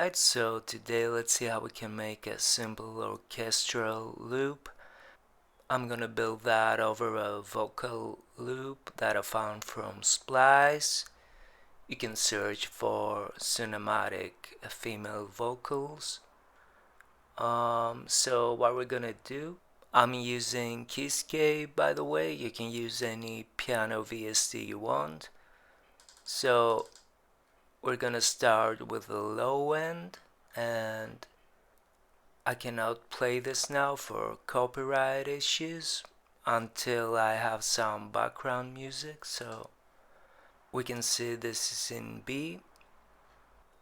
Alright, so today let's see how we can make a simple orchestral loop. I'm gonna build that over a vocal loop that I found from Splice. You can search for cinematic female vocals. So what we're gonna do, I'm using Keyscape, by the way. You can use any piano VST you want. So we're gonna start with the low end, and I cannot play this now for copyright issues until I have some background music. So we can see this is in B,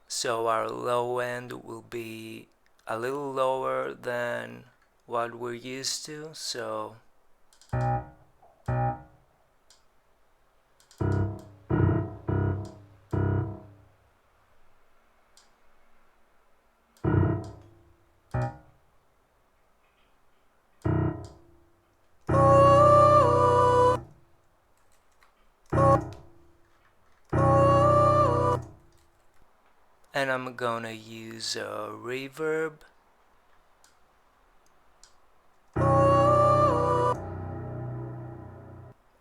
so our low end will be a little lower than what we're used to. So and I'm gonna use a reverb.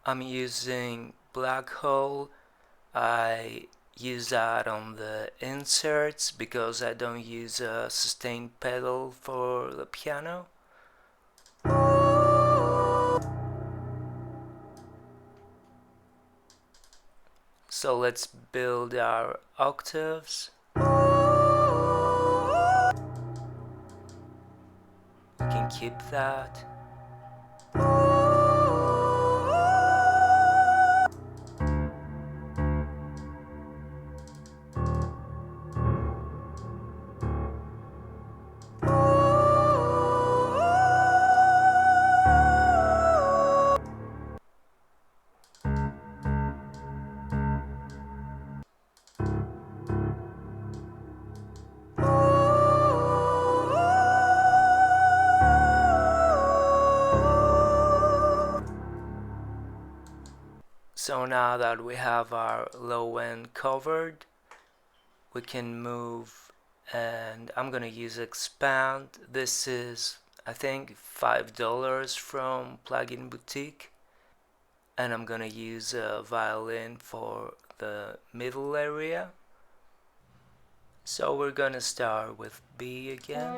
I'm using Black Hole. I use that on the inserts because I don't use a sustain pedal for the piano. So let's build our octaves. We can keep that. So now that we have our low end covered, we can move, and I'm gonna use expand. This is, I think, $5 from Plugin Boutique, and I'm gonna use a violin for the middle area. So we're gonna start with B again.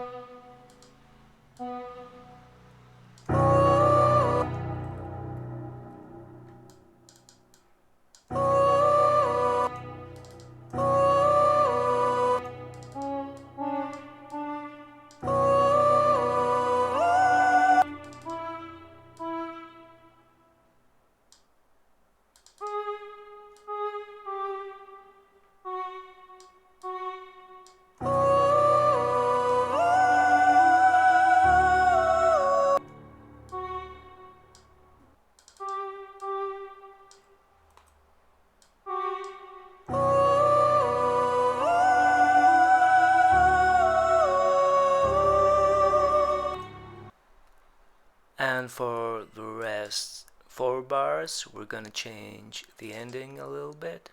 And for the rest 4 bars, we're gonna change the ending a little bit.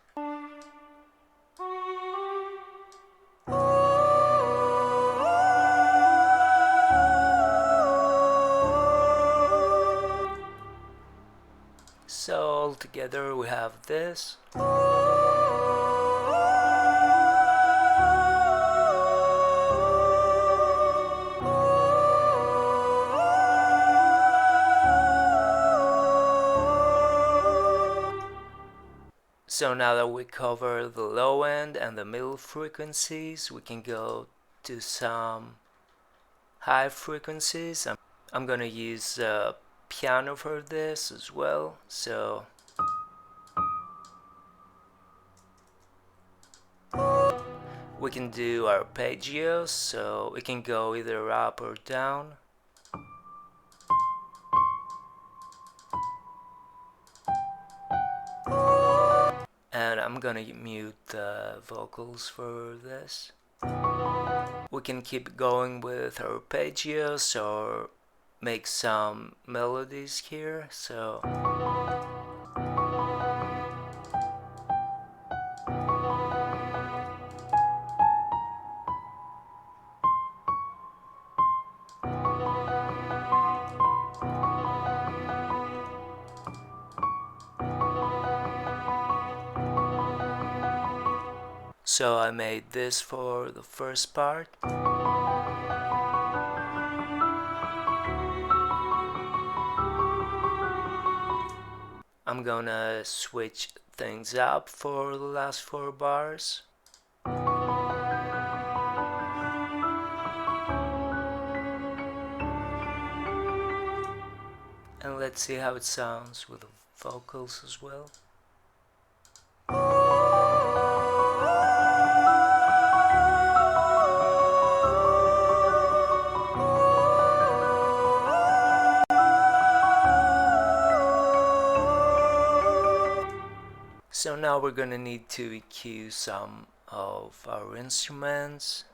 So altogether we have this. So now that we cover the low end and the middle frequencies, we can go to some high frequencies. I'm gonna use piano for this as well. So we can do arpeggios, so it can go either up or down. And I'm gonna mute the vocals for this. We can keep going with arpeggios or make some melodies here. So So I made this for the first part. I'm gonna switch things up for the last 4 bars. And let's see how it sounds with the vocals as well. So now we're gonna need to EQ some of our instruments.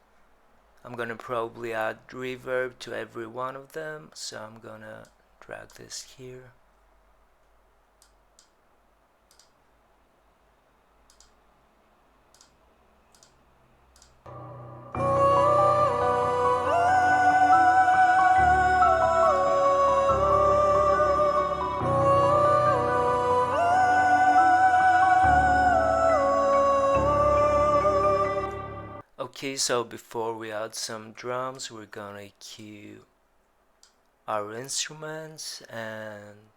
I'm gonna probably add reverb to every one of them, so I'm gonna drag this here. Okay, so before we add some drums, we're gonna EQ our instruments and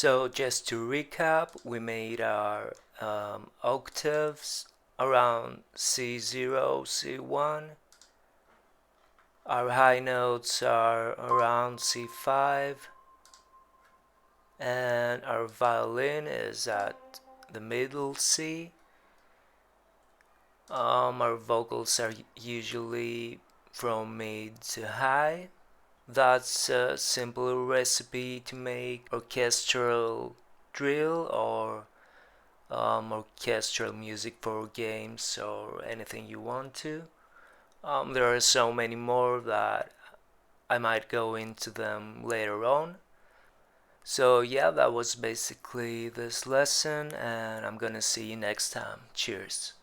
so just to recap, we made our octaves around C0, C1. Our high notes are around C5, and our violin is at the middle C. Our vocals are usually from mid to high. That's a simple recipe to make orchestral drill or orchestral music for games or anything you want to. There are so many more that I might go into them later on. So yeah, that was basically this lesson, and I'm gonna see you next time. Cheers.